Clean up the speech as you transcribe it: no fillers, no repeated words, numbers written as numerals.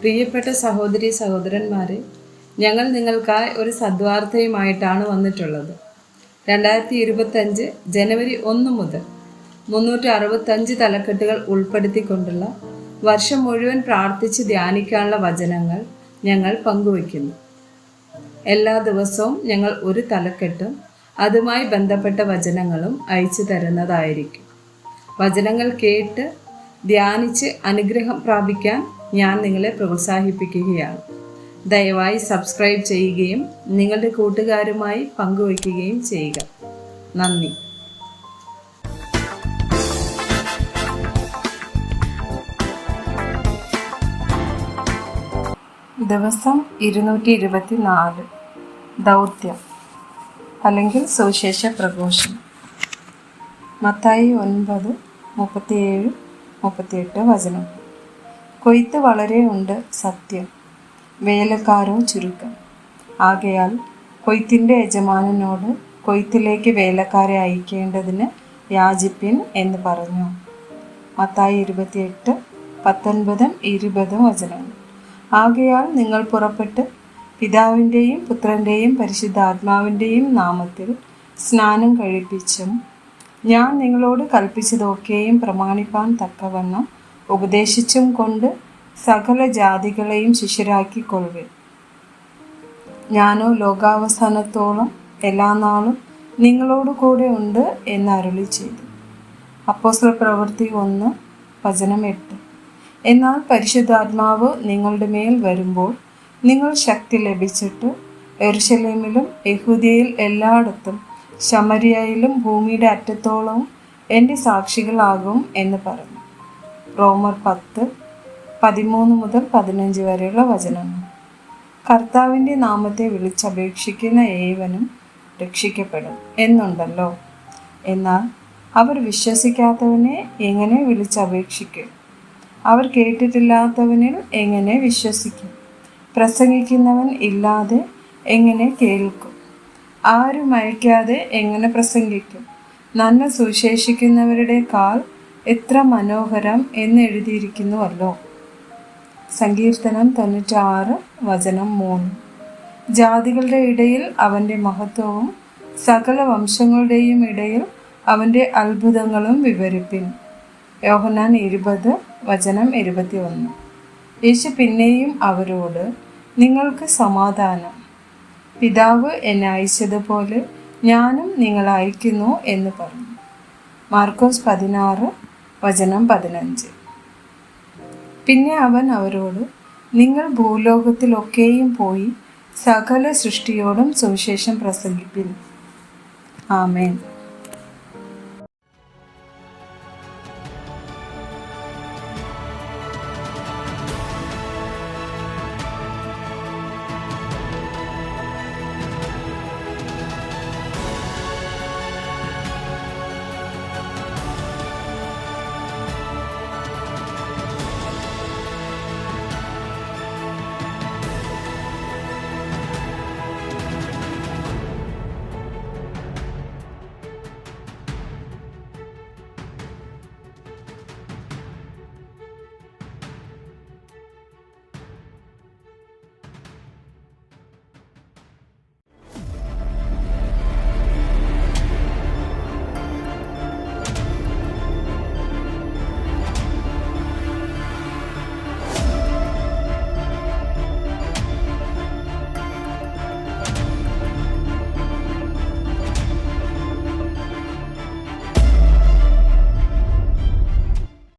പ്രിയപ്പെട്ട സഹോദരി സഹോദരന്മാരെ, ഞങ്ങൾ നിങ്ങൾക്കായി ഒരു സദ്വാർത്തയുമായിട്ടാണ് വന്നിട്ടുള്ളത്. 2025 ജനുവരി 1 മുതൽ 365 തലക്കെട്ടുകൾ ഉൾപ്പെടുത്തിക്കൊണ്ടുള്ള വർഷം മുഴുവൻ പ്രാർത്ഥിച്ച് ധ്യാനിക്കാനുള്ള വചനങ്ങൾ ഞങ്ങൾ പങ്കുവയ്ക്കുന്നു. എല്ലാ ദിവസവും ഞങ്ങൾ ഒരു തലക്കെട്ടും അതുമായി ബന്ധപ്പെട്ട വചനങ്ങളും അയച്ചു തരുന്നതായിരിക്കും. വചനങ്ങൾ കേട്ട് ധ്യാനിച്ച് അനുഗ്രഹം പ്രാപിക്കാൻ ഞാൻ നിങ്ങളെ പ്രോത്സാഹിപ്പിക്കുകയാണ്. ദയവായി സബ്സ്ക്രൈബ് ചെയ്യുകയും നിങ്ങളുടെ കൂട്ടുകാരുമായി പങ്കുവയ്ക്കുകയും ചെയ്യുക. നന്ദി. ദിവസം 224 ദൗത്യം അല്ലെങ്കിൽ സുവിശേഷ പ്രഘോഷണം. മത്തായി 9:37-38 വചനം. കൊയ്ത്ത് വളരെ ഉണ്ട്, സത്യം, വേലക്കാരോ ചുരുക്കം. ആകയാൽ കൊയ്ത്തിൻ്റെ യജമാനനോട് കൊയ്ത്തിലേക്ക് വേലക്കാരെ അയക്കേണ്ടതിന് യാചിപ്പിൻ എന്ന് പറഞ്ഞു. മത്തായി 28:19-20 വചനങ്ങൾ. ആകയാൽ നിങ്ങൾ പുറപ്പെട്ട് പിതാവിൻ്റെയും പുത്രൻ്റെയും പരിശുദ്ധാത്മാവിൻ്റെയും നാമത്തിൽ സ്നാനം കഴിപ്പിച്ചും ഞാൻ നിങ്ങളോട് കൽപ്പിച്ചതൊക്കെയും പ്രമാണിപ്പാൻ തക്കവണ്ണം ഉപദേശിച്ചും കൊണ്ട് സകല ജാതികളെയും ശിഷ്യരാക്കിക്കൊള്ളുവിൻ. ഞാനോ ലോകാവസാനത്തോളം എല്ലാ നാളും നിങ്ങളോട് കൂടെ ഉണ്ട് എന്ന് അരുളി ചെയ്തു. അപ്പോസ്തല പ്രവൃത്തി 1:8. എന്നാൽ പരിശുദ്ധാത്മാവ് നിങ്ങളുടെ മേൽ വരുമ്പോൾ നിങ്ങൾ ശക്തി ലഭിച്ചിട്ട് യെരുശലേമിലും യഹൂദ്യയിൽ എല്ലായിടത്തും ശമര്യയിലും ഭൂമിയുടെ അറ്റത്തോളം എൻ്റെ സാക്ഷികളാകും എന്ന് പറഞ്ഞു. റോമർ 10:13-15 വരെയുള്ള വചനങ്ങൾ. കർത്താവിൻ്റെ നാമത്തെ വിളിച്ചപേക്ഷിക്കുന്ന ഏവനും രക്ഷിക്കപ്പെടും എന്നുണ്ടല്ലോ. എന്നാൽ അവർ വിശ്വസിക്കാത്തവനെ എങ്ങനെ വിളിച്ചപേക്ഷിക്കും? അവർ കേട്ടിട്ടില്ലാത്തവനിൽ എങ്ങനെ വിശ്വസിക്കും? പ്രസംഗിക്കുന്നവൻ ഇല്ലാതെ എങ്ങനെ കേൾക്കും? ആരും അയക്കാതെ എങ്ങനെ പ്രസംഗിക്കും? നന്മ സുവിശേഷിക്കുന്നവരുടെ കാൽ എത്ര മനോഹരം എന്നെഴുതിയിരിക്കുന്നുവല്ലോ. സങ്കീർത്തനം 96:3. ജാതികളുടെ ഇടയിൽ അവൻ്റെ മഹത്വവും സകല വംശങ്ങളുടെയും ഇടയിൽ അവൻ്റെ അത്ഭുതങ്ങളും വിവരിപ്പിൻ. യോഹന്നാൻ 20:21. യേശു പിന്നെയും അവരോട്, നിങ്ങൾക്ക് സമാധാനം. പിതാവ് എന്നെ അയച്ചതുപോലെ ഞാനും നിങ്ങളെ അയക്കുന്നു എന്ന് പറഞ്ഞു. മാർക്കോസ് 16:15. പിന്നെ അവൻ അവരോട്, നിങ്ങൾ ഭൂലോകത്തിലൊക്കെയും പോയി സകല സൃഷ്ടിയോടും സുവിശേഷം പ്രസംഗിപ്പിൻ. ആമേൻ.